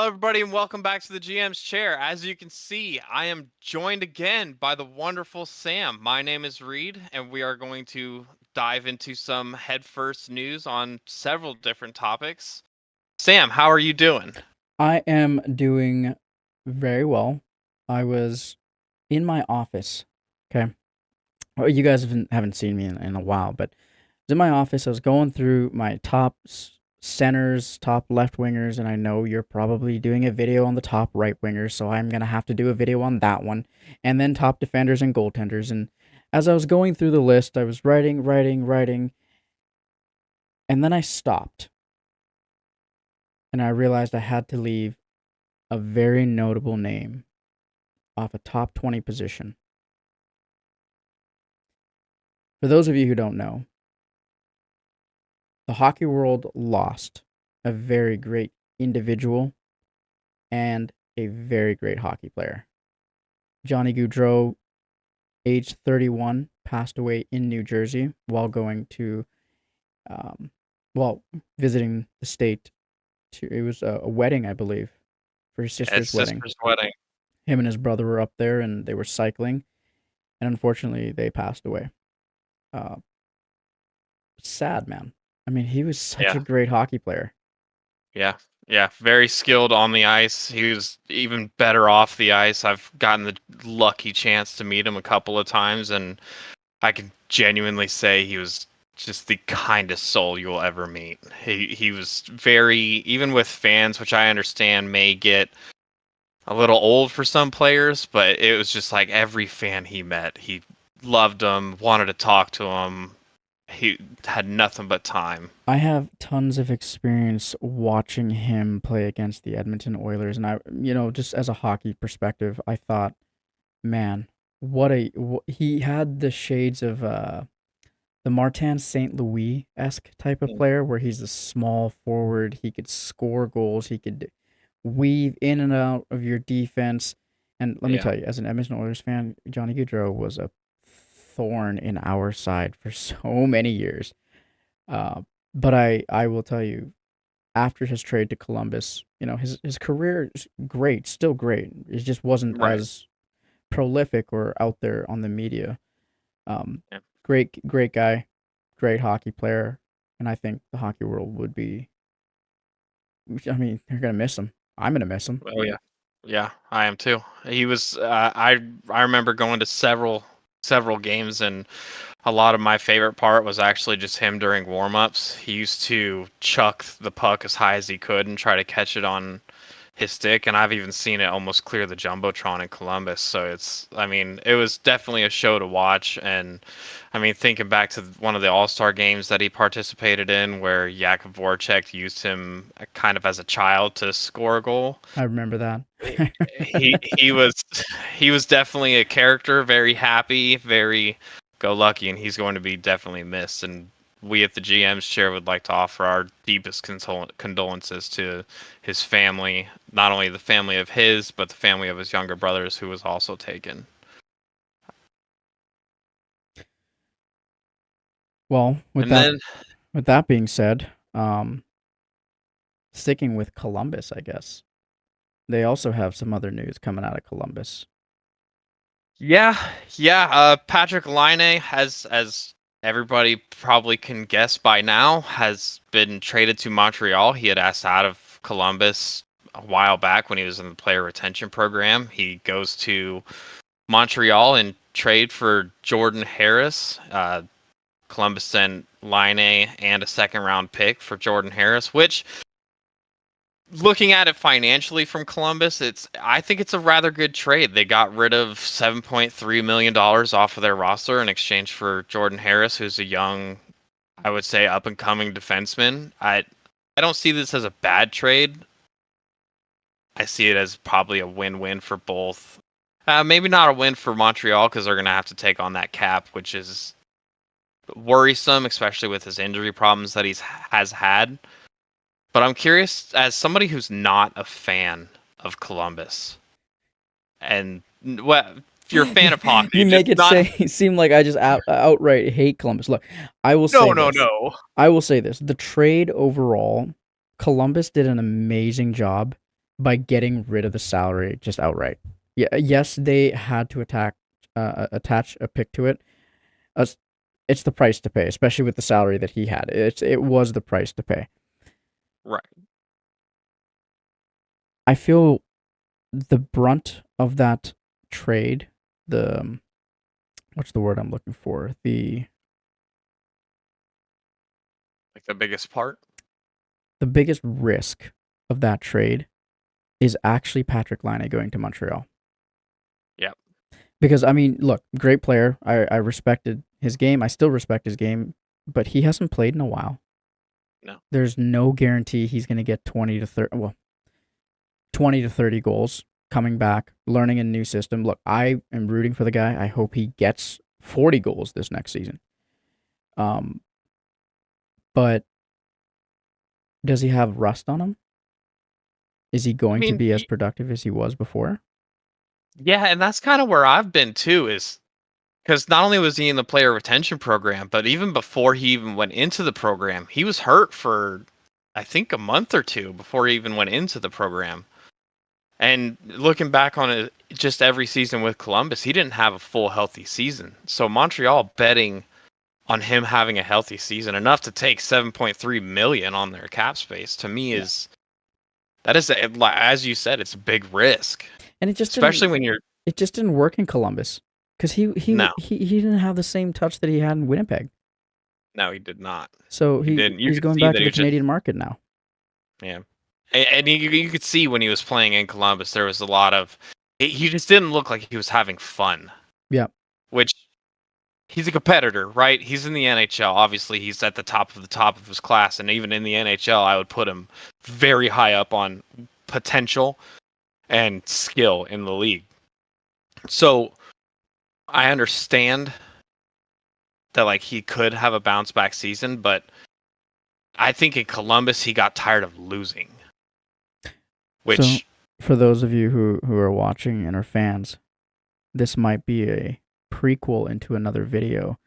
Hello, everybody, and welcome back to the GM's Chair. As you can see, I am joined again by the wonderful Sam. My name is Reid, and we are going to dive into some headfirst news on several different topics. Sam, how are you doing? I am doing very well. I was in my office. Okay. Well, you guys haven't seen me in a while, but I was in my office. I was going through my top centers, top left wingers, and I know you're probably doing a video on the top right wingers, so I'm going to have to do a video on that one. And then top defenders and goaltenders. And as I was going through the list, I was writing, and then I stopped. And I realized I had to leave a very notable name off a top 20 position. For those of you who don't know, the hockey world lost a very great individual and a very great hockey player. Johnny Gaudreau, age 31, passed away in New Jersey while going to, um, visiting the state. It was a wedding, I believe, for his It's sister's wedding. sister's wedding. Him and his brother were up there and they were cycling, and unfortunately, they passed away. Uh, Sad, man. I mean, he was such Yeah, a great hockey player. yeah, yeah. Very skilled on the ice. He was even better off the ice. I've gotten the lucky chance to meet him a couple of times, and I can genuinely say he was just the kindest soul you'll ever meet. He was very, even with fans, which I understand may get a little old for some players, but it was just like every fan he met, he loved them, wanted to talk to him. He had nothing but time. I have tons of experience watching him play against the Edmonton Oilers, and just as a hockey perspective, I thought, man, he had the shades of the Martin St. Louis esque type of player, where he's a small forward. He could score goals. He could weave in and out of your defense. And let me Yeah. tell you, as an Edmonton Oilers fan, Johnny Gaudreau was a thorn in our side for so many years. Uh, but I will tell you, after his trade to Columbus, his career is great, still great. It just wasn't Right. as prolific or out there on the media. Um, Yeah. great guy, great hockey player, and I think the hockey world would be. I mean, they're gonna miss him. I'm gonna miss him. Oh yeah. Yeah, I am too. He was I remember going to several games, and a lot of my favorite part was actually just him during warm-ups. He used to chuck the puck as high as he could and try to catch it on his stick, and I've even seen it almost clear the jumbotron in Columbus. So I mean, it was definitely a show to watch. And I mean, thinking back to one of the All-Star games that he participated in, where Jakub Voracek used him kind of as a child to score a goal. I remember that. He was he was definitely a character, very happy, very go lucky, and he's going to be definitely missed. And we at the GM's chair would like to offer our deepest condolences to his family, not only the family of his, but the family of his younger brothers, who was also taken. Well, And then, with that being said, sticking with Columbus, I guess they also have some other news coming out of Columbus. yeah, yeah, Patrik Laine has, as everybody probably can guess by now, has been traded to Montreal. He had asked out of Columbus a while back when he was in the player retention program. He goes to Montreal in trade for Jordan Harris. Columbus sent Laine and a second round pick for Jordan Harris, which, looking at it financially from Columbus, I think it's a rather good trade. They got rid of $7.3 million off of their roster in exchange for Jordan Harris, who's a young, I would say, up and coming defenseman. I don't see this as a bad trade. I see it as probably a win-win for both. Maybe not a win for Montreal, because they're going to have to take on that cap, which is worrisome, especially with his injury problems that has had. But I'm curious, as somebody who's not a fan of Columbus, and well, if you're a fan of hockey, You just make it not. seem like I just outright hate Columbus. Look, I will No, say no, this. no. I will say this. The trade overall, Columbus did an amazing job by getting rid of the salary just outright. Yeah, yes, they had to attach a pick to it. Uh, it's the price to pay, especially with the salary that he had. It was the price to pay. Right. I feel the brunt of that trade, the what's the word I'm looking for? Like the biggest part. The biggest risk of that trade is actually Patrik Laine going to Montreal. Yep. Because I mean, look, great player. I respected his game. I still respect his game, but he hasn't played in a while. No. There's no guarantee he's going to get 20 to 30 goals coming back, learning a new system. Look, I am rooting for the guy. I hope he gets 40 goals this next season. But does he have rust on him? Is he going to be as productive as he was before? Yeah, and that's kind of where I've been too, is because not only was he in the player retention program, but even before he even went into the program, he was hurt for, I think, a month or two before he even went into the program. And looking back on it, just every season with Columbus, he didn't have a full healthy season. So Montreal betting on him having a healthy season, enough to take 7.3 million on their cap space, to me is as you said, it's a big risk. And it just especially when you're it just didn't work in Columbus because he didn't have the same touch that he had in Winnipeg. No, he did not. So he's going back to the Canadian market now. Yeah, and you could see when he was playing in Columbus, there was a lot of he just didn't look like he was having fun. Yeah, which he's a competitor, right? He's in the NHL. Obviously, he's at the top of his class, and even in the NHL, I would put him very high up on potential and skill in the league. So I understand that like he could have a bounce back season, but I think in Columbus he got tired of losing. Which, so, for those of you who are watching and are fans, this might be a prequel into another video.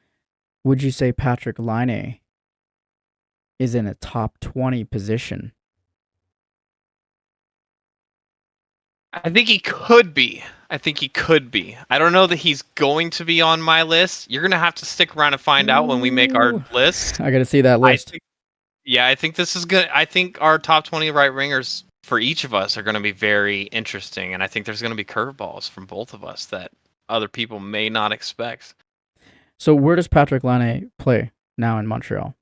Would you say Patrik Laine is in a top 20 position? I think he could be. I don't know that he's going to be on my list. You're going to have to stick around and find out when we make our list. I got to see that list. I think this is good. I think our top 20 right wingers for each of us are going to be very interesting. And I think there's going to be curveballs from both of us that other people may not expect. So where does Patrik Laine play now in Montreal?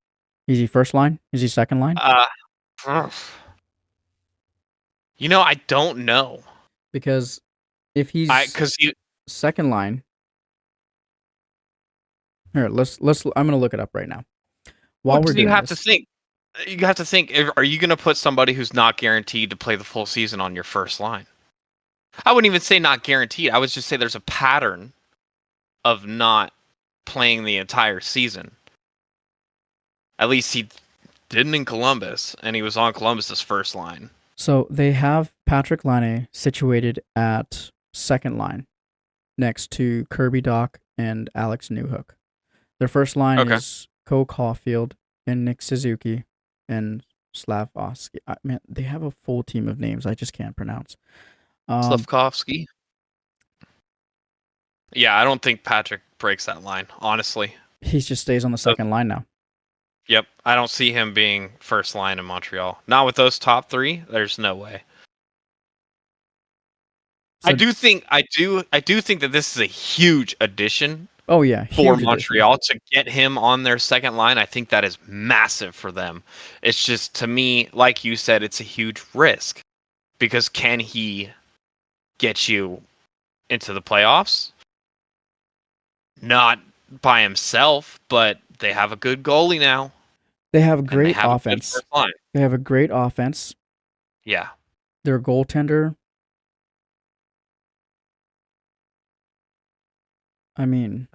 Is he first line? Is he second line? I don't know. Because if he's second line, here, let's. I'm gonna look it up right now. While we're doing this, you have to think. Are you gonna put somebody who's not guaranteed to play the full season on your first line? I wouldn't even say not guaranteed. I would just say there's a pattern of not playing the entire season. At least he didn't in Columbus, and he was on Columbus's first line. So they have Patrik Laine situated at second line, next to Kirby Dach and Alex Newhook. Their first line is Cole Caulfield and Nick Suzuki and Slavkovsky. Man, they have a full team of names I just can't pronounce. Slavkovsky. Yeah, I don't think Patrik breaks that line, honestly. He just stays on the second line now. Yep, I don't see him being first line in Montreal. Not with those top three. There's no way. So, I do think that this is a huge addition. Oh yeah, for Montreal to get him on their second line. I think that is massive for them. It's just, to me, like you said, it's a huge risk because can he get you into the playoffs? Not by himself, but they have a good goalie now. They have great offense. They have a great offense. Yeah. Their goaltender. I mean,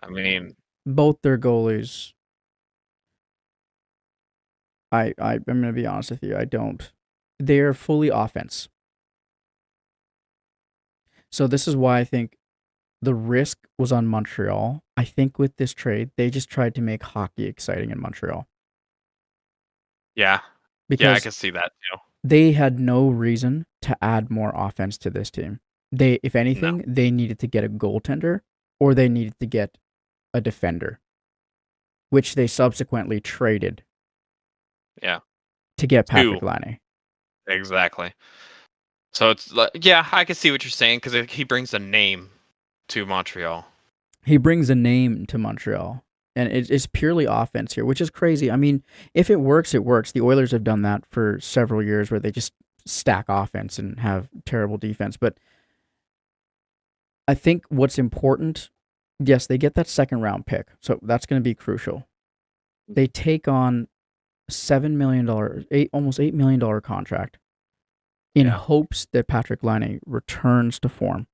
both their goalies. I'm gonna be honest with you. I don't. They are fully offense. So this is why I think the risk was on Montreal. I think with this trade, they just tried to make hockey exciting in Montreal. Yeah. Yeah, I can see that too. They had no reason to add more offense to this team. They, if No. anything, they needed to get a goaltender or they needed to get a defender, which they subsequently traded Yeah. to get Two. Patrik Laine. Exactly. So it's like, yeah, I can see what you're saying because he brings a name to Montreal. He brings a name to Montreal, and it's purely offense here, which is crazy. I mean, if it works, it works. The Oilers have done that for several years where they just stack offense and have terrible defense. But I think what's important, yes, they get that second round pick, so that's going to be crucial. They take on $7 million, almost $8 million contract in Yeah. hopes that Patrik Laine returns to form.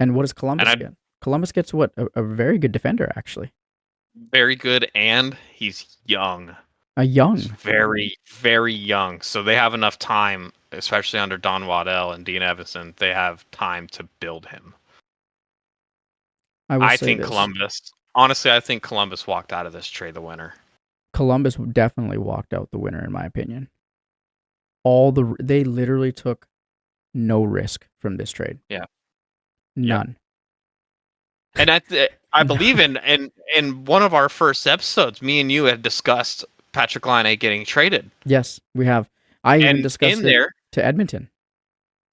And what does And Columbus I get? Columbus gets what? A very good defender, actually. very good, and he's young. A He's young. very, very young. So they have enough time, especially under Don Waddell and Dean Evason. They have time to build him. I will I say think this. Columbus. Honestly, I think Columbus walked out of this trade the winner. Columbus definitely walked out the winner, in my opinion. They literally took no risk from this trade. Yeah. Yep. None. And I believe in one of our first episodes, me and you had discussed Patrik Laine getting traded. Yes, we have. I even And discussed in it there, to Edmonton.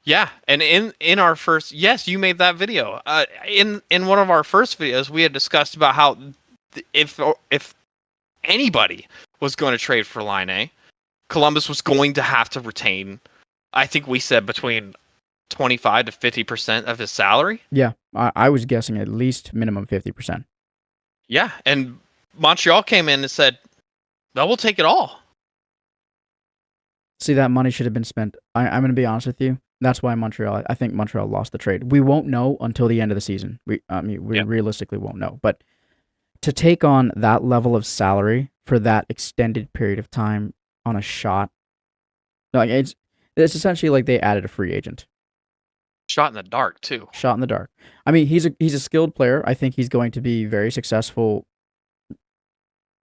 yeah, and in our first, yes, you made that video. In one of our first videos, we had discussed about how if anybody was going to trade for Laine, Columbus was going to have to retain. I think we said between 25 to 50% of his salary. Yeah, I was guessing at least minimum 50%. Yeah, and Montreal came in and said, "No, we'll take it all." See, that money should have been spent. I'm going to be honest with you. That's why Montreal. I think Montreal lost the trade. We won't know until the end of the season. We Yep. realistically won't know. But to take on that level of salary for that extended period of time on a shot, like it's essentially like they added a free agent. Shot in the dark too. Shot in the dark. I mean, he's a skilled player. I think he's going to be very successful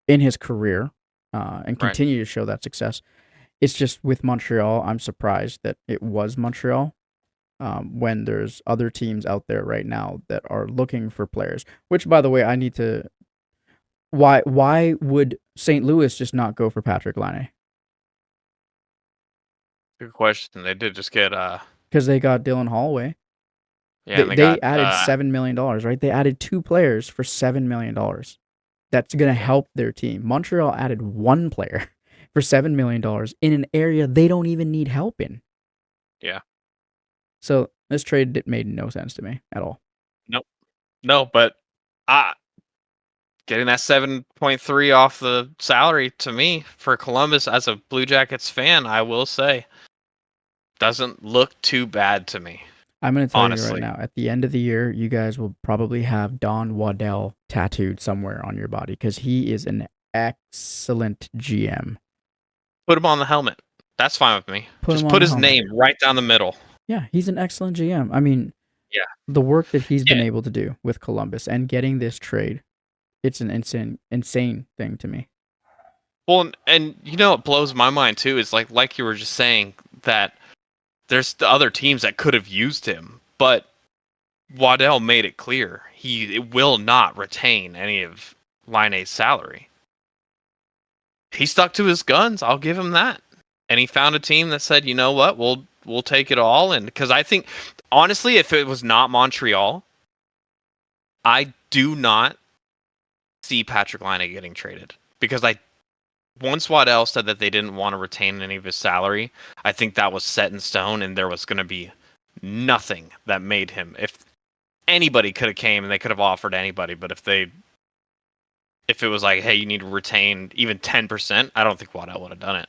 in his career and Right. continue to show that success. It's just with Montreal, I'm surprised that it was Montreal when there's other teams out there right now that are looking for players. Which, by the way, I need to. Why would St. Louis just not go for Patrik Laine? Good question. They did just get Because they got Dylan Holloway. yeah, and they They got added $7 million, right? They added two players for $7 million. That's going to help their team. Montreal added one player for $7 million in an area they don't even need help in. yeah. So this trade made no sense to me at all. Nope. No, but getting that 7.3 off the salary to me for Columbus as a Blue Jackets fan, I will say, doesn't look too bad to me. I'm going to tell you right Honestly. now, at the end of the year, you guys will probably have Don Waddell tattooed somewhere on your body because he is an excellent GM. Put him on the helmet. That's fine with me. Put Just him on put the his helmet. name right down the middle. Yeah, he's an excellent GM. I mean, Yeah. the work that he's been Yeah. able to do with Columbus and getting this trade, it's an insane thing to me. Well, and you know what blows my mind too is like you were just saying that there's the other teams that could have used him, but Waddell made it clear he will not retain any of Laine's salary. He stuck to his guns. I'll give him that. And he found a team that said, you know what, we'll take it all. And because I think, honestly, if it was not Montreal, I do not see Patrik Laine getting traded because once Waddell said that they didn't want to retain any of his salary, I think that was set in stone, and there was going to be nothing that made him. If anybody could have came and they could have offered anybody, but if it was like, hey, you need to retain even 10%, I don't think Waddell would have done it.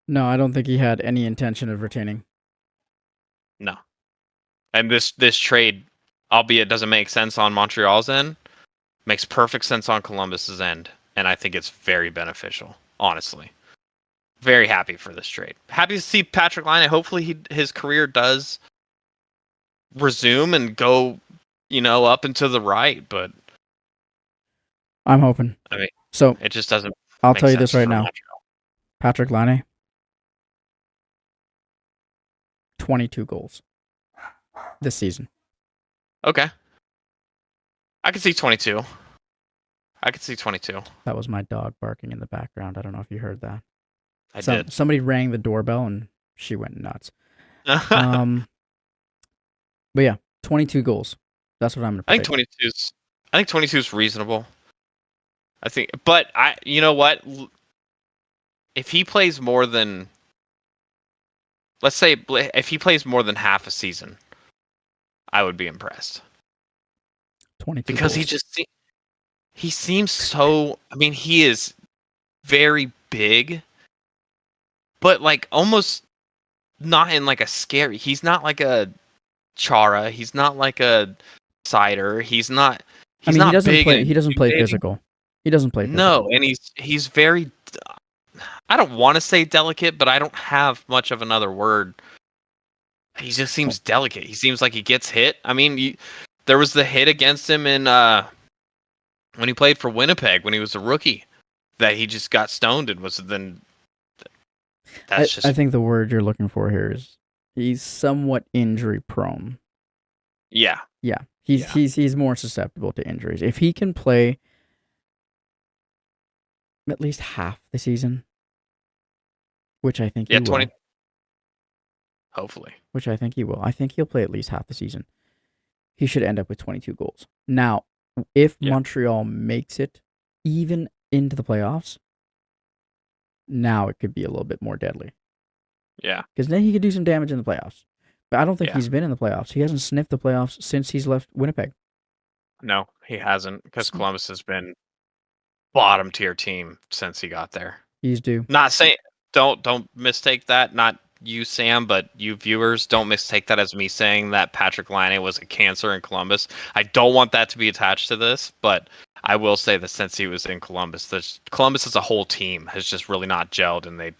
No, I don't think he had any intention of retaining. No. And this trade, albeit doesn't make sense on Montreal's end, makes perfect sense on Columbus's end, and I think it's very beneficial, honestly. Very happy for this trade. Happy to see Patrik Laine. Hopefully his career does resume and go, up and to the right, but I'm hoping. I mean, So it just doesn't I'll make tell you this sense right for now. Montreal. Patrik Laine, 22 goals this season. Okay. I could see 22. I could see 22. That was my dog barking in the background. I don't know if you heard that. I did. Somebody rang the doorbell and she went nuts. But yeah, 22 goals. That's what I'm gonna I think predict. 22 is reasonable. I think, but you know what? If he plays more than, let's say, if he plays more than half a season, I would be impressed. 22 Because goals. he seems so. I mean, he is very big, but like almost not in like a scary. He's not like a Chara. He's not like a Cider. He's not. I He's mean, he not doesn't big play. and He doesn't play intimidating. physical. He doesn't play physical. No, and he's very. I don't want to say delicate, but I don't have much of another word. He just seems delicate. He seems like he gets hit. I mean, there was the hit against him in when he played for Winnipeg when he was a rookie that he just got stoned and was then. That's just I think the word you're looking for here is he's somewhat injury prone. yeah. Yeah, he's more susceptible to injuries. If he can play at least half the season, which I think he 20. will, Hopefully. which I think he will. I think he'll play at least half the season. He should end up with 22 goals. Now, if Montreal makes it even into the playoffs, now it could be a little bit more deadly. Yeah. Because then he could do some damage in the playoffs. But I don't think Yeah. he's been in the playoffs. He hasn't sniffed the playoffs since he's left Winnipeg. No, he hasn't because Columbus has been bottom tier team since he got there. He's due. Not saying don't mistake that. Not you, Sam, but you viewers, don't mistake that as me saying that Patrik Laine was a cancer in Columbus. I don't want that to be attached to this, but I will say that since he was in Columbus, Columbus as a whole team has just really not gelled, and they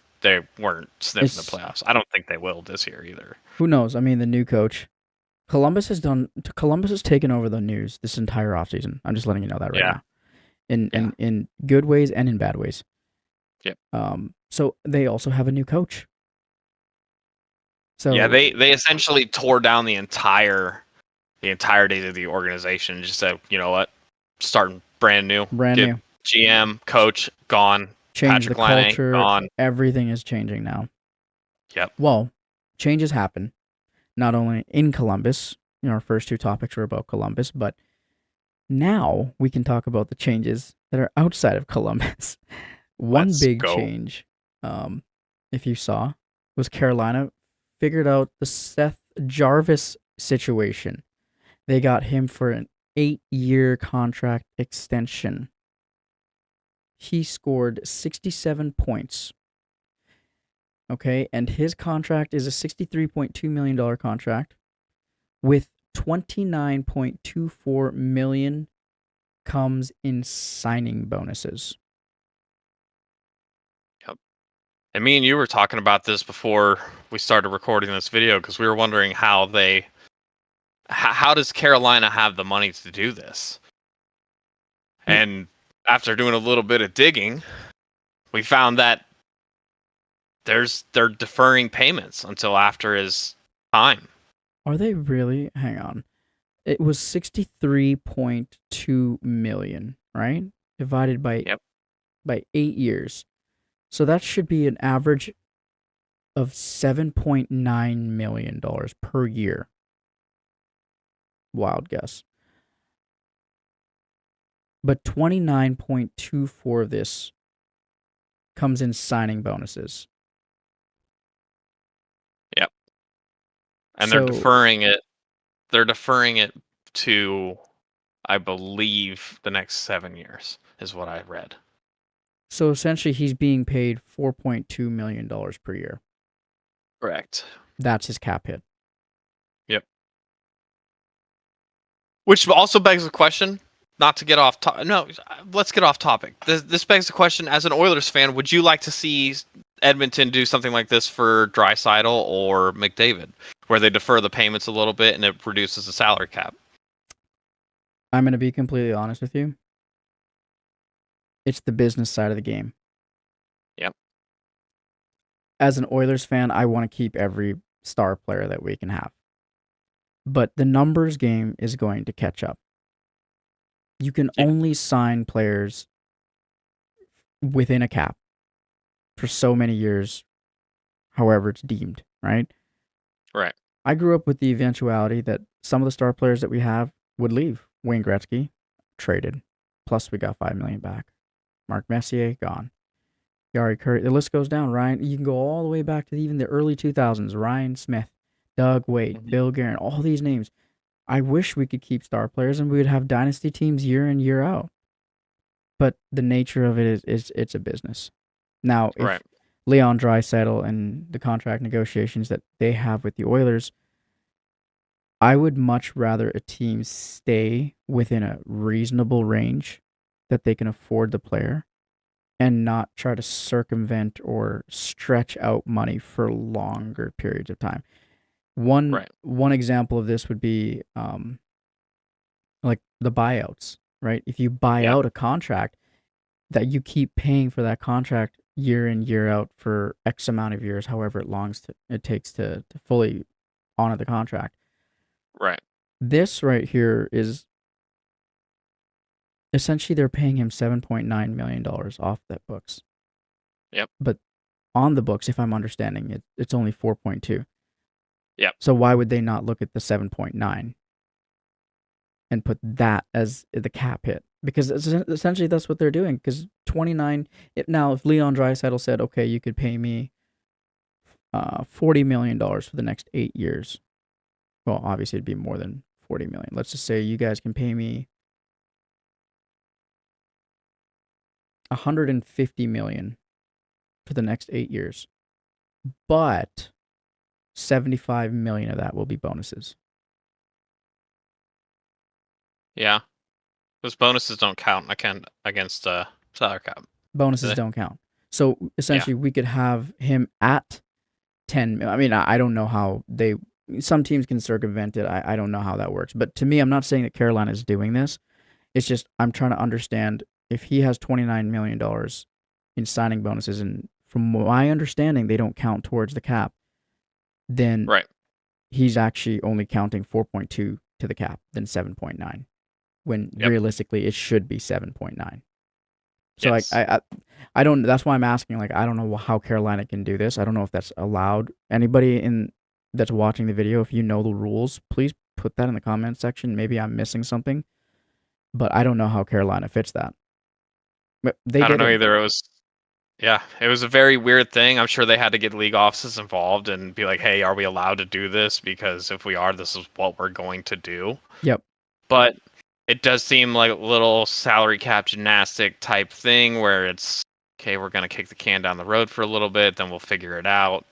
weren't sniffing the playoffs. I don't think they will this year either. Who knows? I mean, the new coach, Columbus has taken over the news this entire offseason. I'm just letting you know that right now. In good ways and in bad ways. Yep. So they also have a new coach. So yeah, they essentially tore down the entirety of the organization and just said, you know what, starting brand new. GM, coach, gone. Change Patrik the Laine, culture. gone. Everything is changing now. Yep. Well, changes happen, not only in Columbus. Our first two topics were about Columbus, but now we can talk about the changes that are outside of Columbus. One big change, if you saw, was Carolina figured out the Seth Jarvis situation. They got him for an 8-year contract extension. He scored 67 points. Okay, and his contract is a $63.2 million contract with $29.24 million comes in signing bonuses. Yep. And me and you were talking about this before we started recording this video because we were wondering how does Carolina have the money to do this? And after doing a little bit of digging, we found that they're deferring payments until after his time. Are they really? Hang on. It was 63.2 million, right? Divided by 8 years. So that should be an average of $7.9 million per year. Wild guess. But 29.24 of this comes in signing bonuses. Yep. And they're deferring it. They're deferring it to, I believe, the next 7 years is what I read. So essentially, he's being paid $4.2 million per year. Correct. That's his cap hit. Yep. Which also begs the question, not to get off let's get off topic. This begs the question, as an Oilers fan, would you like to see Edmonton do something like this for Draisaitl or McDavid, where they defer the payments a little bit and it reduces the salary cap? I'm going to be completely honest with you. It's the business side of the game. Yep. As an Oilers fan, I want to keep every star player that we can have. But the numbers game is going to catch up. You can Yeah. only sign players within a cap for so many years, however it's deemed, right? Right. I grew up with the eventuality that some of the star players that we have would leave. Wayne Gretzky, traded. Plus, we got $5 million back. Mark Messier, gone. Yari Curry, the list goes down. Ryan, you can go all the way back to even the early 2000s. Ryan Smith, Doug Wade, Mhm. Bill Guerin, all these names. I wish we could keep star players and we would have dynasty teams year in, year out. But the nature of it is it's a business. Now, Right. if Leon Draisaitl and the contract negotiations that they have with the Oilers, I would much rather a team stay within a reasonable range that they can afford the player and not try to circumvent or stretch out money for longer periods of time. One Right. one example of this would be like the buyouts, right? If you buy Yeah. out a contract, that you keep paying for that contract year in year out for X amount of years, however it takes to fully honor the contract. Right. This right here is essentially they're paying him $7.9 million off that books. Yep. But on the books, if I'm understanding it, it's only 4.2. Yep. So why would they not look at the 7.9 and put that as the cap hit? Because essentially that's what they're doing. Because 29. Now, if Leon Draisaitl said, "Okay, you could pay me $40 million for the next 8 years," well, obviously it'd be more than 40 million. Let's just say you guys can pay me 150 million for the next 8 years, but 75 million of that will be bonuses. Yeah. Those bonuses don't count against salary cap, do Bonuses they? don't count. So Yeah. essentially, we could have him at 10. I mean, I don't know how they. Some teams can circumvent it. I don't know how that works. But to me, I'm not saying that Carolina is doing this. It's just I'm trying to understand if he has $29 million in signing bonuses, and from my understanding, they don't count towards the cap. Then Right. he's actually only counting 4.2 to the cap, then 7.9. When Yep. realistically, it should be 7.9. So like Yes. I don't. That's why I'm asking. Like I don't know how Carolina can do this. I don't know if that's allowed. Anybody in that's watching the video, if you know the rules, please put that in the comment section. Maybe I'm missing something, but I don't know how Carolina fits that. But they I don't did know it. either. Yeah, it was a very weird thing. I'm sure they had to get league offices involved and be like, "Hey, are we allowed to do this? Because if we are, this is what we're going to do." Yep. But it does seem like a little salary cap gymnastic type thing where it's okay, we're going to kick the can down the road for a little bit, then we'll figure it out.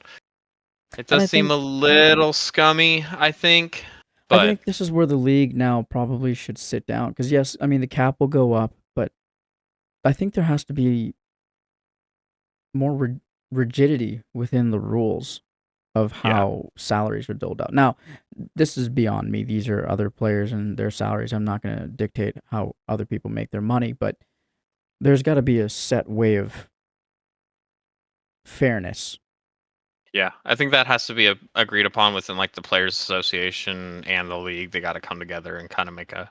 It And does seem a I little scummy, I think, but think this is where the league now probably should sit down because yes, I mean the cap will go up, but I think there has to be more rigidity within the rules of yeah, how salaries are doled out. Now, this is beyond me. These are other players and their salaries. I'm not going to dictate how other people make their money, but there's got to be a set way of fairness. yeah. I think that has to be agreed upon within like the players association and the league. They got to come together and kind of make I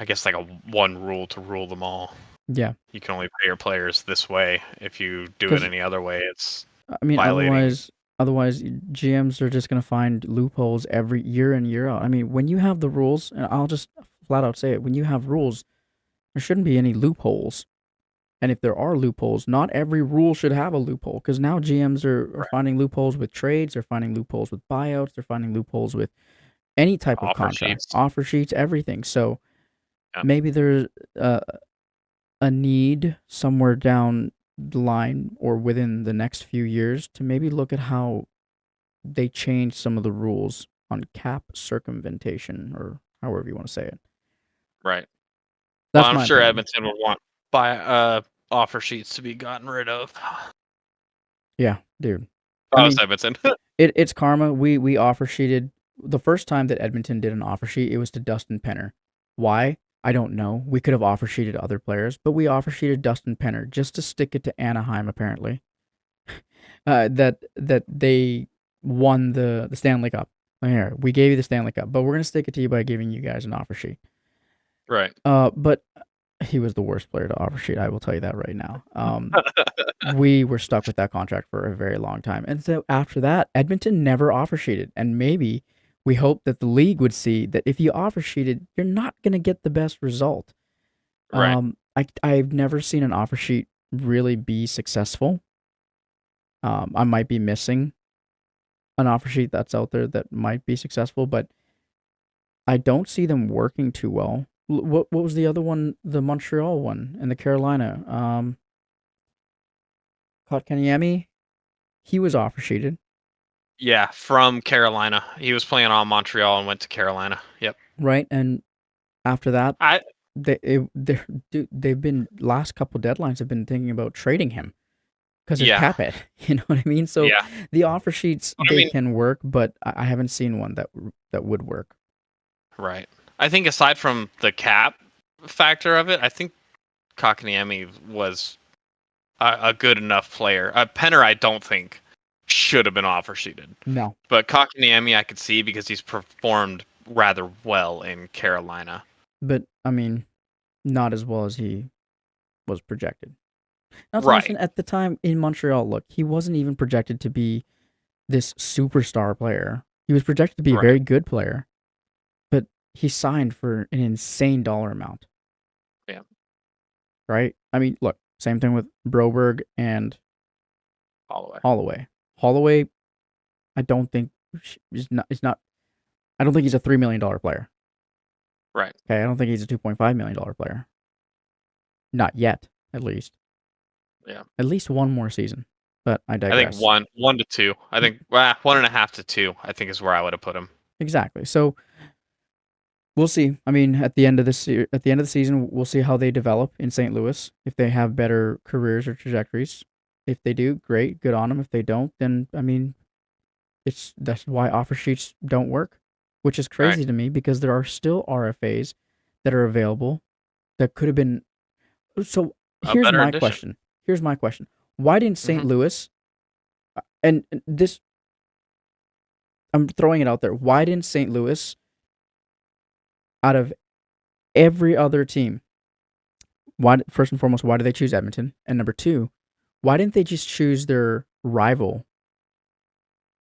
guess like a one rule to rule them all. Yeah, You can only pay your players this way. If you do it because any other way, it's I mean, violating. otherwise GMs are just going to find loopholes every year in year out. I mean, when you have the rules, and I'll just flat out say it, when you have rules, there shouldn't be any loopholes. And if there are loopholes, not every rule should have a loophole because now GMs are Right. finding loopholes with trades, they're finding loopholes with buyouts, they're finding loopholes with any type of Offer contract, sheets. offer sheets, everything. So Yeah. maybe there's a need somewhere down the line or within the next few years to maybe look at how they change some of the rules on cap circumvention or however you want to say it. Right. Well, That's I'm my sure opinion. Edmonton would want offer sheets to be gotten rid of. Yeah, dude. I Oh, it's mean, Edmonton. it's karma. We offer sheeted the first time that Edmonton did an offer sheet. It was to Dustin Penner. Why? I don't know. We could have offer sheeted other players, but we offer sheeted Dustin Penner just to stick it to Anaheim. Apparently, that they won the Stanley Cup. Here, we gave you the Stanley Cup, but we're gonna stick it to you by giving you guys an offer sheet. Right. But he was the worst player to offer sheet. I will tell you that right now. We were stuck with that contract for a very long time, and so after that, Edmonton never offer sheeted, and maybe we hope that the league would see that if you offer sheeted, you're not gonna get the best result. Right. I've never seen an offer sheet really be successful. I might be missing an offer sheet that's out there that might be successful, but I don't see them working too well. What was the other one? The Montreal one and the Carolina. Kotkaniemi, he was offer sheeted, Yeah, from Carolina. He was playing on Montreal and went to Carolina. Yep. right? And after that, I they've been last couple deadlines have been thinking about trading him because his yeah. cap hit. You know what I mean? So Yeah. the offer sheets I they mean, can work, but I haven't seen one that would work. right. I think aside from the cap factor of it, I think Kotkaniemi was a good enough player. Penner, I don't think should have been offer sheeted, No, but Kotkaniemi I could see because he's performed rather well in Carolina. but I mean, not as well as he was projected. Not to mention, Right. at the time in Montreal, look, he wasn't even projected to be this superstar player. He was projected to be a Right. very good player, but he signed for an insane dollar amount. Yeah. Right? I mean, look, same thing with Broberg and Holloway. Holloway, I don't think is not. I don't think he's a $3 million player. Right. Okay, I don't think he's a $2.5 million player. Not yet, at least. Yeah. At least one more season. But I I think digress. 1 to 2. I think 1.5 to 2. I think is where I would have put him. Exactly. So we'll see. I mean, at the end of the season, we'll see how they develop in St. Louis. If they have better careers or trajectories, if they do, great, good on them. If they don't, then I mean, that's why offer sheets don't work, which is Right. crazy to me because there are still RFAs that are available that could have been. So A here's better my addition. question. Here's my question. Why didn't St. Hmm. Louis? And this, I'm throwing it out there. Why didn't St. Louis, out of every other team, why first and foremost, why did they choose Edmonton? And number two, why didn't they just choose their rival,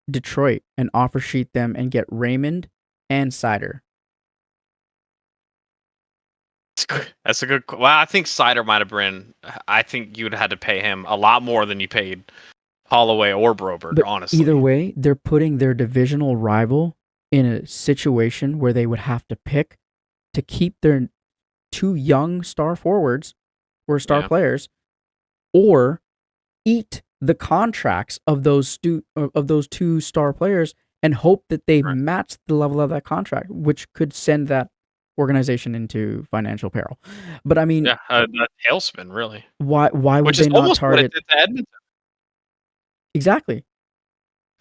Detroit, and offer sheet them and get Raymond and Sider? That's a good. Well, I think Sider might have been. I think you'd had to pay him a lot more than you paid Holloway or Broberg. But either Honestly. way, they're putting their divisional rival in a situation where they would have to pick to keep their two young star forwards or star Yeah. players, or eat the contracts of those two star players and hope that they Right. match the level of that contract, which could send that organization into financial peril. But I mean, Yeah. A tailspin, really. why would Which is they not almost what it target did to Edmonton. exactly?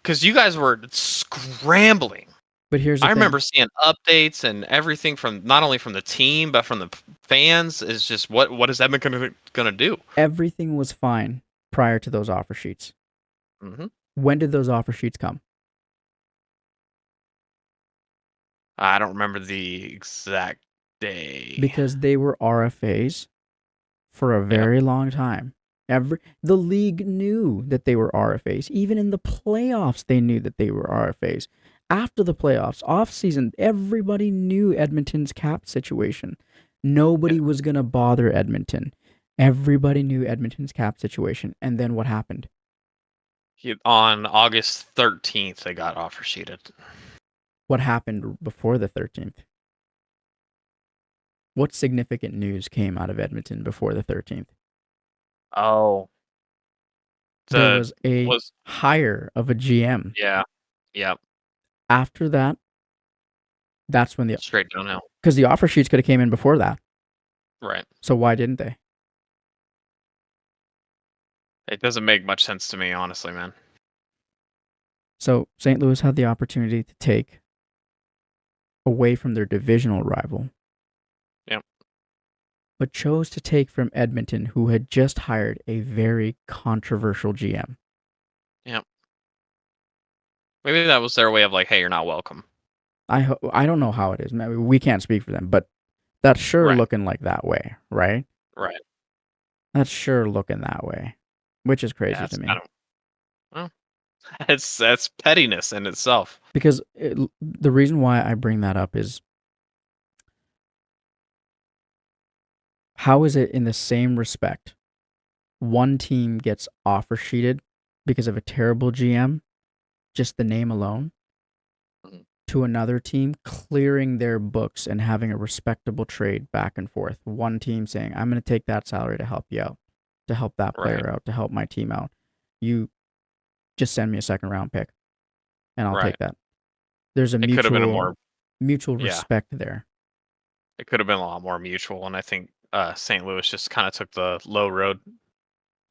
Because you guys were scrambling. But here's the I thing: remember seeing updates and everything from not only from the team but from the fans. Is just what is Edmonton gonna do? everything was fine prior to those offer sheets. Hmm. When did those offer sheets come? I don't remember the exact day. Because they were RFAs for a Yep. very long time. The league knew that they were RFAs. Even in the playoffs, they knew that they were RFAs. After the playoffs, off season, everybody knew Edmonton's cap situation. Nobody was gonna bother Edmonton. Everybody knew Edmonton's cap situation. And then what happened? On August 13th, they got offer sheeted. What happened before the 13th? What significant news came out of Edmonton before the 13th? Oh, There the was a was hire of a GM. yeah, yeah, After that, that's when straight downhill. because the offer sheets could have came in before that. Right. So why didn't they? It doesn't make much sense to me, honestly, man. So St. Louis had the opportunity to take away from their divisional rival, Yep. but chose to take from Edmonton, who had just hired a very controversial GM. Yep. Maybe that was their way of like, hey, you're not welcome. I don't know how it is. Maybe we can't speak for them, but that's sure Right. looking like that way, right? Right. That's sure looking that way, which is Yeah, crazy to it's me kind of well, that's pettiness in itself. because the reason why I bring that up is how is it in the same respect one team gets offer sheeted because of a terrible GM, just the name alone, Mhm. to another team clearing their books and having a respectable trade back and forth. One team saying, I'm going to take that salary to help you out, to help that Right. player out, to help my team out. You just send me a second round pick and I'll Right. take that. There's a It could have been a mutual more yeah. respect there. It could have been a lot more mutual, and I think St. Louis just kind of took the low road.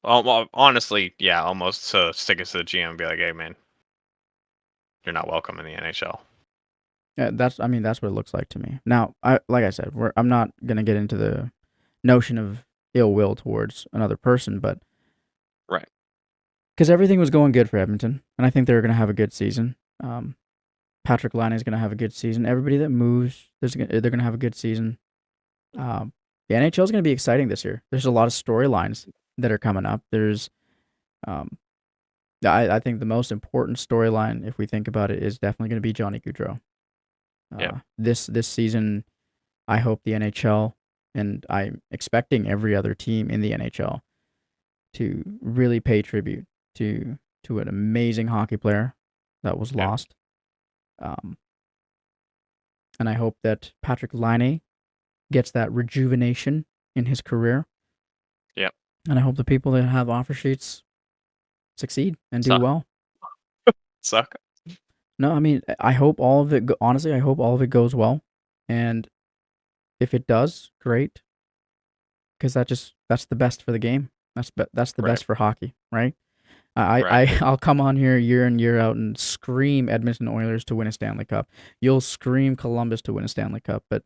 Well, honestly, yeah, almost to stick it to the GM and be like, "Hey, man, you're not welcome in the NHL." Yeah, that's what it looks like to me. Now, like I said, I'm not gonna get into the notion of ill will towards another person, but Right. because everything was going good for Edmonton, and I think they're gonna have a good season. Patrik Laine is gonna have a good season. Everybody that moves, they're gonna have a good season. Um, the NHL is gonna be exciting this year. There's a lot of storylines that are coming up. Um, I think the most important storyline, if we think about it, is definitely gonna be Johnny Gaudreau. Yep. This season, I hope the NHL, and I'm expecting every other team in the NHL to really pay tribute to an amazing hockey player that was Yep. lost. Um, and I hope that Patrik Laine gets that rejuvenation in his career. Yep. And I hope the people that have offer sheets succeed and do Suck. well. Suck. No, I mean, I hope all of it. Honestly, I hope all of it goes well. And if it does, great, because that's the best for the game. That's the Right. best for hockey, right? I, Right. I I'll come on here year in year out and scream Edmonton Oilers to win a Stanley Cup. You'll scream Columbus to win a Stanley Cup, but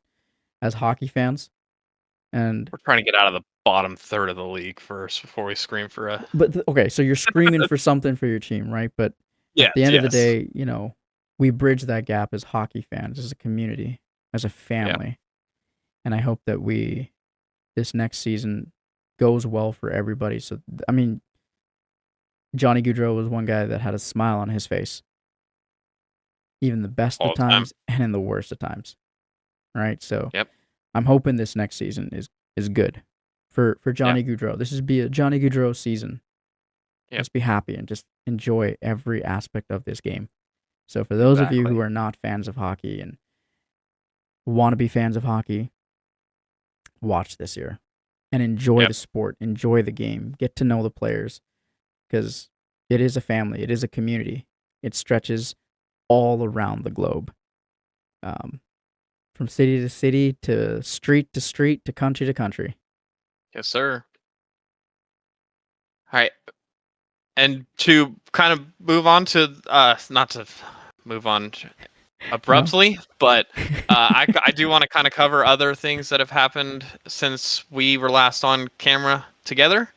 as hockey fans, and We're trying to get out of the bottom third of the league first before we scream for a. okay, so you're screaming for something for your team, right? But at Yes. the end of the Yes. day, we bridge that gap as hockey fans, as a community, as a Yep. family, and I hope that we this next season goes well for everybody. So I mean, Johnny Gaudreau was one guy that had a smile on his face, even the best of All the time. times and in the worst of times, right? So Yep. I'm hoping this next season is good for Yeah. Johnny Gaudreau. This is be a Johnny Gaudreau season. Yep. Let's be happy and just enjoy every aspect of this game. So for those of you Exactly. who are not fans of hockey and want to be fans of hockey, watch this year and enjoy Yep. the sport, enjoy the game, get to know the players because it is a family, it is a community. It stretches all around the globe. Um, from city to street to country to country. Yes, sir. All right. And to kind of move on to not to move on No. abruptly, but I do want to kind of cover other things that have happened since we were last on camera together.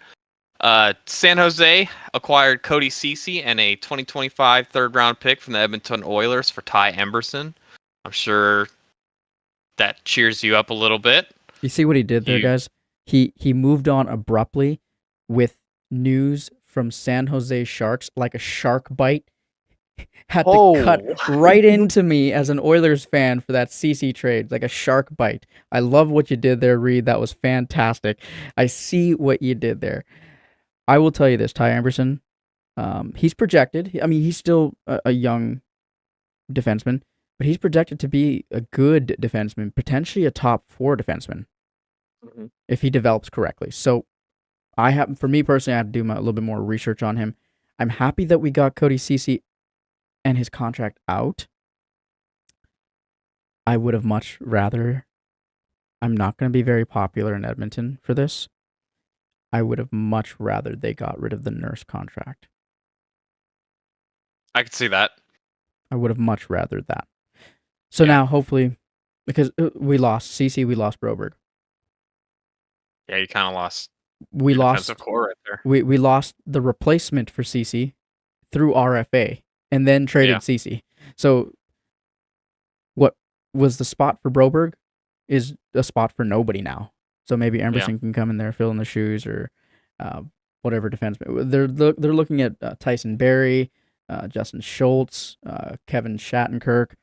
San Jose acquired Cody Ceci and a 2025 third round pick from the Edmonton Oilers for Ty Emberson. I'm sure that cheers you up a little bit. You see what he did there, You guys? He moved on abruptly with news from San Jose Sharks like a shark bite. Had to cut oh right into me as an Oilers fan for that CC trade, like a shark bite. I love what you did there, Reed. That was fantastic. I see what you did there. I will tell you this, Ty Emberson. He's projected. I mean, he's still a young defenseman, but he's projected to be a good defenseman, potentially a top four defenseman Mhm. if he develops correctly. So for me personally, I have to do a little bit more research on him. I'm happy that we got Cody Ceci and his contract out. I would have much rather. I'm not going to be very popular in Edmonton for this. I would have much rather they got rid of the Nurse contract. I could see that. I would have much rather that. So Yeah, now, hopefully, because we lost Ceci, we lost Broberg, yeah, you kind of lost we your defensive lost core right there. we lost the replacement for Ceci through RFA, and then traded Yeah. Cece. So what was the spot for Broberg is a spot for nobody now. So maybe Emerson can come in there, fill in the shoes, or whatever defenseman. They're looking at Tyson Barrie, Justin Schultz, Kevin Shattenkirk.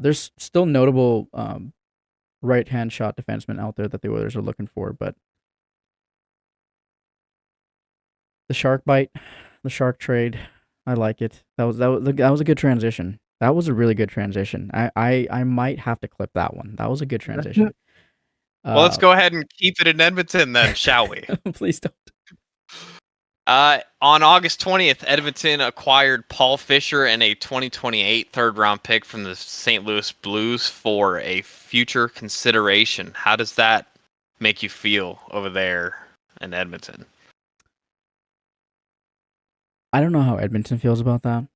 There's still notable right-hand shot defensemen out there that the Oilers are looking for, but the shark bite, the shark trade, I like it. That was a good transition. That was a really good transition. I might have to clip that one. That was a good transition. Well, let's go ahead and keep it in Edmonton then, shall we? Please don't. On August 20th, Edmonton acquired Paul Fisher and a 2028 third-round pick from the St. Louis Blues for a future consideration. How does that make you feel over there in Edmonton? I don't know how Edmonton feels about that,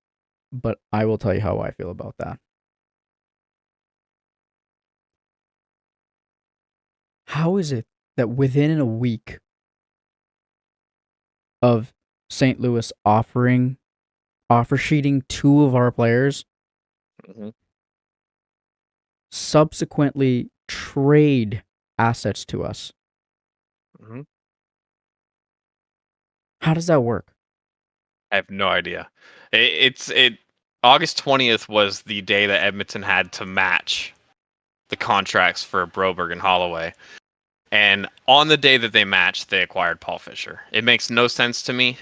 but I will tell you how I feel about that. How is it that within a week of St. Louis offer sheeting two of our players, subsequently trade assets to us? How does that work? I have no idea. August 20th was the day that Edmonton had to match the contracts for Broberg and Holloway. And on the day that they matched, they acquired Paul Fisher. It makes no sense to me.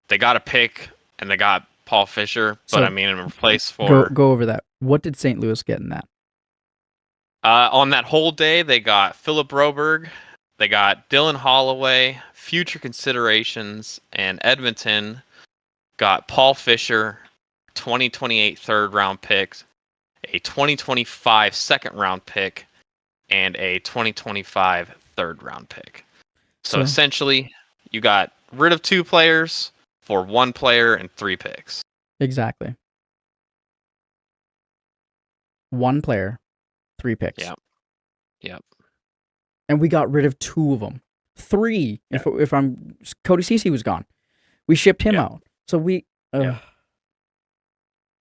They got a pick and they got Paul Fisher, but So, in replace for go over that. What did St. Louis get in that? on that whole day, they got Philip Broberg, they got Dylan Holloway, future considerations, and Edmonton got Paul Fisher, 2028 third round picks, a 2025 second round pick, and a 2025 third round pick. So essentially, you got rid of two players for one player and 3 picks. Exactly. One player, 3 picks. Yep. And we got rid of 2 of them. 3. Yep. If I'm Cody Ceci was gone, we shipped him out. So we. I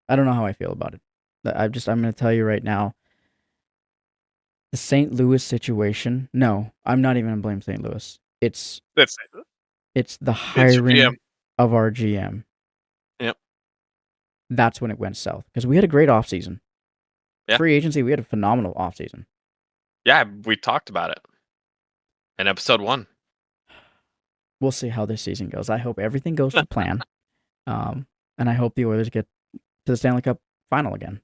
don't know how I feel about it. I'm going to tell you right now. The St. Louis situation. No, I'm not even going to blame St. Louis. It's the hiring of our GM. Yep. That's when it went south. Because we had a great offseason. Yeah. Free agency, we had a phenomenal offseason. Yeah, we talked about it in episode 1. We'll see how this season goes. I hope everything goes to plan. And I hope the Oilers get to the Stanley Cup final again.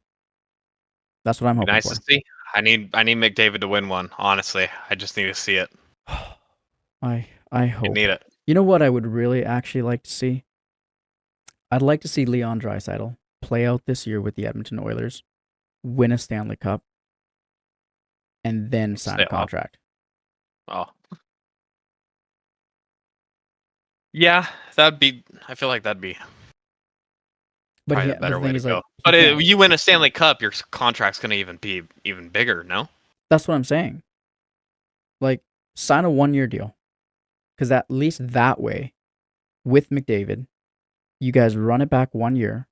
That's what I'm hoping for. Nice to see. I need McDavid to win one, honestly. I just need to see it. I hope. You need it. You know what I would really actually like to see? I'd like to see Leon Draisaitl play out this year with the Edmonton Oilers, win a Stanley Cup, and then sign a contract. Oh. Yeah, I feel like that'd be probably the better way to go. But you win a Stanley Cup, your contract's going to be even bigger, no? That's what I'm saying. Like, sign a 1-year deal. Because at least that way, with McDavid, you guys run it back 1 year.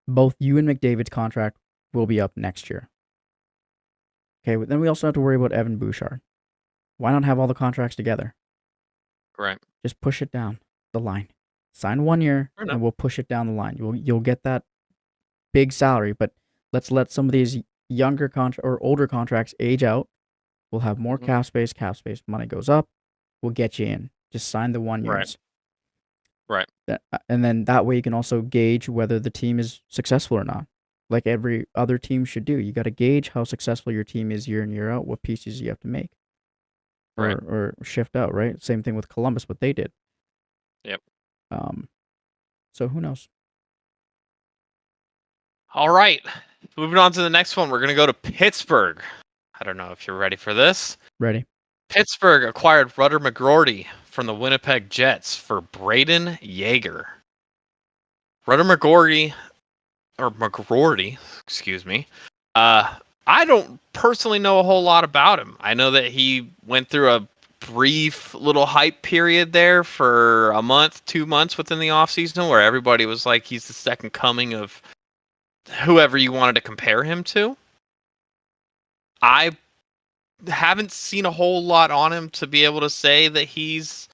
Both you and McDavid's contract will be up next year. Okay, but then we also have to worry about Evan Bouchard. Why not have all the contracts together? Right. Just push it down the line. Sign 1 year, and we'll push it down the line. You'll get that big salary, but let's let some of these younger or older contracts age out. We'll have more cap space. Money goes up. We'll get you in. Just sign the 1 years. Right. And then that way you can also gauge whether the team is successful or not. Like every other team should do. You got to gauge how successful your team is year in, year out, what pieces you have to make. Or shift out, right? Same thing with Columbus, what they did. Yep. So who knows? All right. Moving on to the next one. We're going to go to Pittsburgh. I don't know if you're ready for this. Ready. Pittsburgh acquired Rudder McGroarty from the Winnipeg Jets for Braden Yeager. Rudder McGroarty, excuse me. I don't personally know a whole lot about him. I know that he went through a brief little hype period there for a month, 2 months within the offseason where everybody was like, he's the second coming of whoever you wanted to compare him to. I haven't seen a whole lot on him to be able to say that he's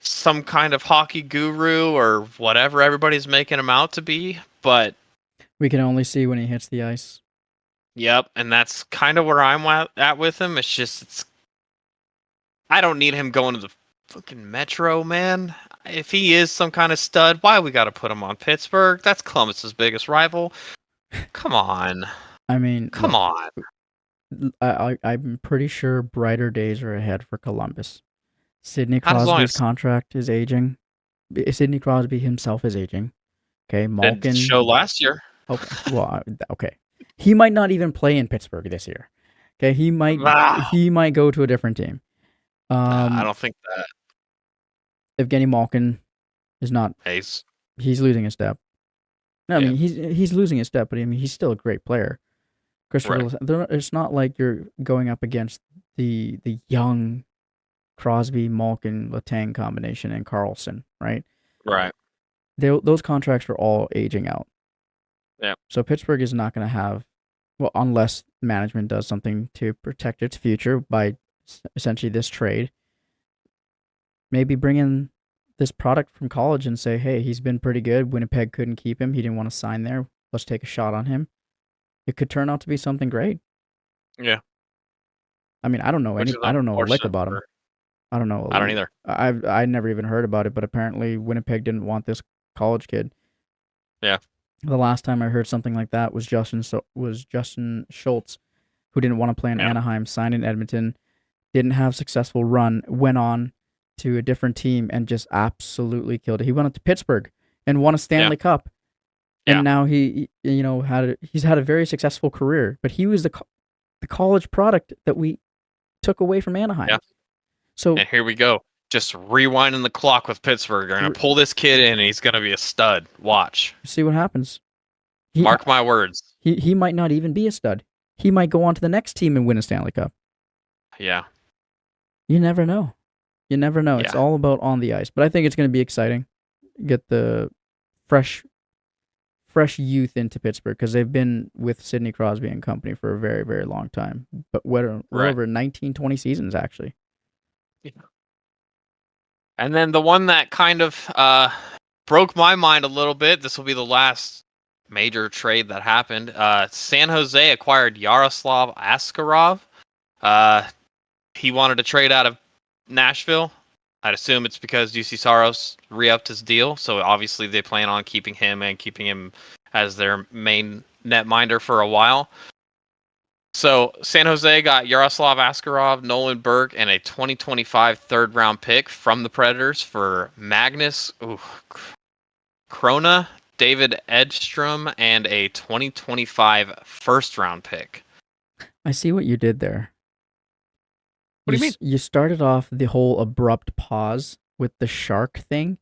some kind of hockey guru or whatever everybody's making him out to be, but We can only see when he hits the ice. yep, and that's kind of where I'm at with him. It's just I don't need him going to the fucking Metro, man. If he is some kind of stud, why we got to put him on Pittsburgh? That's Columbus's biggest rival. Come on. I mean, Come look, on. I'm pretty sure brighter days are ahead for Columbus. Sidney Not as long Crosby's as contract is aging. Sidney Crosby himself is aging. Okay, it did show Malkin. last year. Okay, well, okay. He might not even play in Pittsburgh this year. Okay, Ah, he might go to a different team. I don't think that. Evgeny Malkin is not. He's He's losing his step. No, I yeah, mean he's losing his step, but I mean he's still a great player. right, It's not like you're going up against the young Crosby, Malkin, Letang combination and Carlson, right? right. Those contracts are all aging out. Yeah, So Pittsburgh is not going to have, well, unless management does something to protect its future by essentially this trade. Maybe bring in this product from college and say, hey, he's been pretty good. Winnipeg couldn't keep him. He didn't want to sign there. Let's take a shot on him. It could turn out to be something great. yeah. I mean, Which is I don't know a lick unfortunate about him. for. I don't I don't know. either. I never even heard about it, but apparently Winnipeg didn't want this college kid. Yeah, The last time I heard something like that was Justin Schultz, who didn't want to play in yeah, Anaheim, signed in Edmonton, didn't have a successful run, went on to a different team and just absolutely killed it. He went up to Pittsburgh and won a yeah, Stanley Cup, yeah, and now he's had a very successful career. But he was the college product that we took away from yeah. Anaheim. So And here we go. Just rewinding the clock with Pittsburgh. They're gonna pull this kid in, and he's gonna be a stud. Watch. see what happens. He Mark my words. he might not even be a stud. He might go on to the next team and win a Stanley Cup. Yeah, You never know. You never know. It's yeah, all about on the ice. But I think it's going to be exciting. Get the fresh youth into Pittsburgh because they've been with Sidney Crosby and company for a very, very long time. But we're right. over 19, 20 seasons, actually. Yeah. And then the one that kind of broke my mind a little bit. This will be the last major trade that happened. San Jose acquired Yaroslav Askarov. He wanted to trade out of Nashville. I'd assume it's because UC Saros re-upped his deal, so obviously they plan on keeping him and keeping him as their main netminder for a while. So San Jose got Yaroslav Askarov, Nolan Burke, and a 2025 third-round pick from the Predators for Magnus Krona, David Edstrom, and a 2025 first-round pick. I see what you did there. What do you mean? You started off the whole abrupt pause with the shark thing,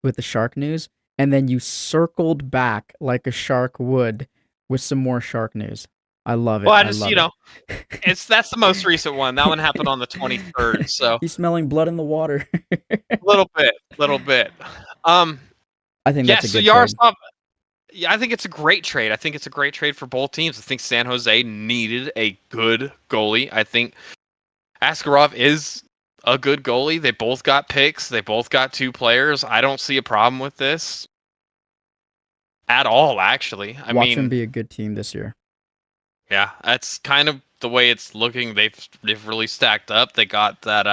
with the shark news, and then you circled back like a shark would with some more shark news. I love it. Well, I I just, love it. that's the most recent one. That one happened on the 23rd, so He's smelling blood in the water. little bit. I think Yeah, that's a so good trade. Yaroslav, yeah, I think it's a great trade. I think it's a great trade for both teams. I think San Jose needed a good goalie. I think Askarov is a good goalie. They both got picks. They both got two players. I don't see a problem with this at all, actually. I Watch him mean, be a good team this year. yeah, that's kind of the way it's looking. They've really stacked up. They got that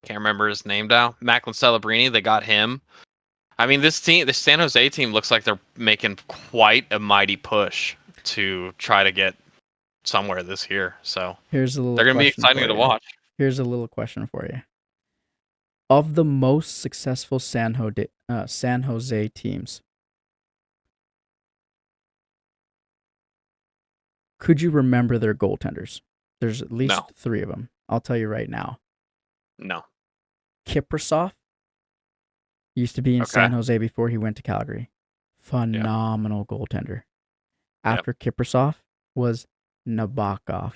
can't remember his name now. Macklin Celebrini, they got him. I mean, this San Jose team looks like they're making quite a mighty push to try to get somewhere this year. So Here's a little they're going to be question exciting for to you. watch. Here's a little question for you. Of the most successful San Jose teams, could you remember their goaltenders? There's at least No, 3 of them. I'll tell you right now. no. Kiprasov used to be in Okay. San Jose before he went to Calgary. Yeah. Phenomenal goaltender. Yep. After Kiprasov was Nabokov.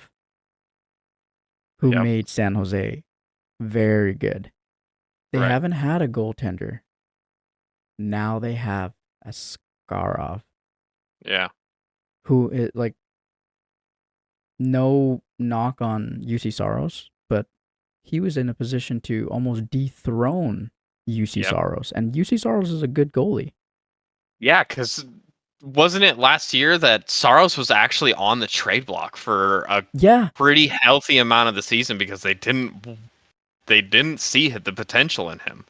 who Yep. made San Jose very good. They Right. haven't had a goaltender. Now they have a Skarov, Yeah. who is like no knock on UC Saros, but he was in a position to almost dethrone UC Yep. Saros, and UC Saros is a good goalie. Yeah, because wasn't it last year that Saros was actually on the trade block for a Yeah, pretty healthy amount of the season because they didn't see the potential in him.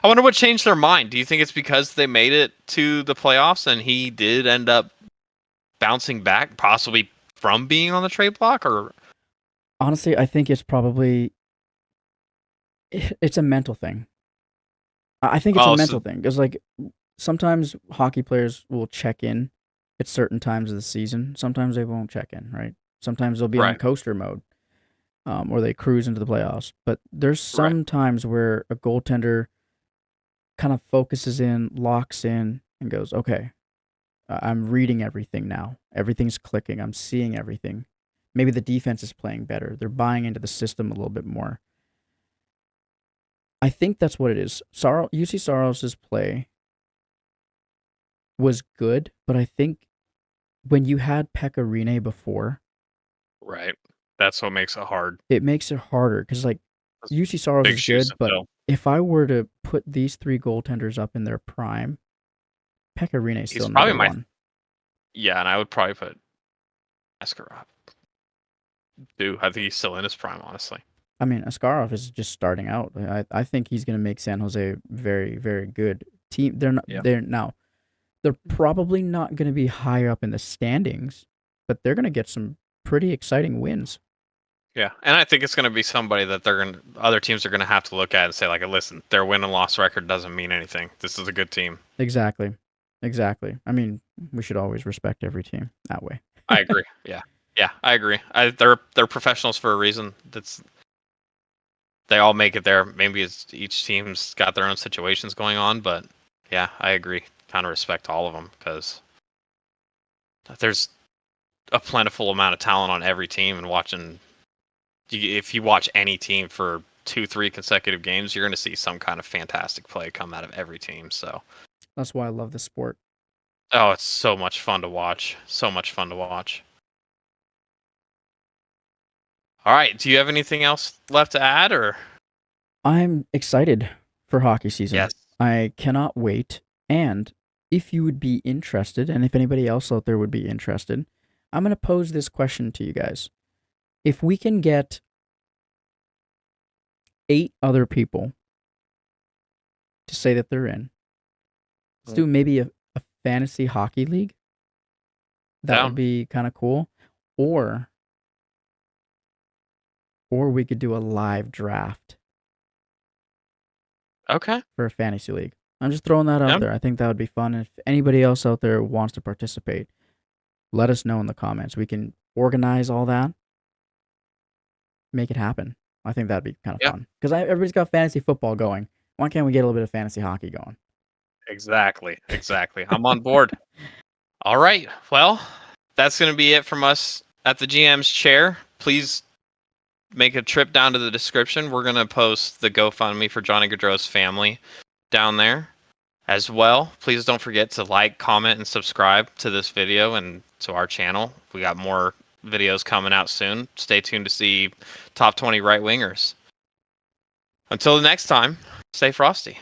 I wonder what changed their mind. Do you think it's because they made it to the playoffs and he did end up bouncing back, possibly from being on the trade block? Or honestly, I think it's probably it's a mental thing. I think it's a oh, so mental thing because like sometimes hockey players will check in at certain times of the season. Sometimes they won't check in, right? Sometimes they'll be on right, coaster mode, or they cruise into the playoffs. But there's right, some times where a goaltender kind of focuses in, locks in, and goes, "Okay, I'm reading everything now. Everything's clicking. I'm seeing everything. Maybe the defense is playing better. They're buying into the system a little bit more." I think that's what it is. UC Saros's play was good, but I think when you had Pekka Rinne before, right. That's what makes it hard. it makes it harder because like That's UC Saros big is shoes good, to but fill. if I were to put these three goaltenders up in their prime, Pekka Rinne is He's still probably number my one. yeah, and I would probably put Askarov too. I think he's still in his prime, honestly. I mean, Askarov is just starting out. I think he's going to make San Jose very very good team. They're not Yeah. they're now they're probably not going to be high up in the standings, but they're going to get some pretty exciting wins. Yeah, and I think it's going to be somebody that other teams are going to have to look at and say, like, listen, their win and loss record doesn't mean anything. This is a good team. Exactly. Exactly. I mean, we should always respect every team that way. I agree. Yeah, yeah, I agree. They're professionals for a reason. They all make it there. Maybe it's each team's got their own situations going on, but yeah, I agree. Kind of respect all of them because there's a plentiful amount of talent on every team, and if you watch any team for 2, 3 consecutive games, you're going to see some kind of fantastic play come out of every team. So. That's why I love this sport. Oh, it's so much fun to watch. So much fun to watch. All right. Do you have anything else left to add or? I'm excited for hockey season. Yes. I cannot wait. And if you would be interested, and if anybody else out there would be interested, I'm going to pose this question to you guys. If we can get 8 other people to say that they're in, let's do maybe a fantasy hockey league. That would Down. be kind of cool. Or we could do a live draft Okay. for a fantasy league. I'm just throwing that out Down. there. I think that would be fun. If anybody else out there wants to participate, let us know in the comments. We can organize all that, make it happen. I think that'd be kind of Yeah. fun because everybody's got fantasy football going. Why can't we get a little bit of fantasy hockey going? Exactly. Exactly. I'm on board. All right. Well, that's going to be it from us at the GM's chair. Please make a trip down to the description. We're going to post the GoFundMe for Johnny Gaudreau's family down there as well. Please don't forget to like, comment, and subscribe to this video and to our channel. We got more videos coming out soon. Stay tuned to see top 20 right wingers. Until the next time, stay frosty.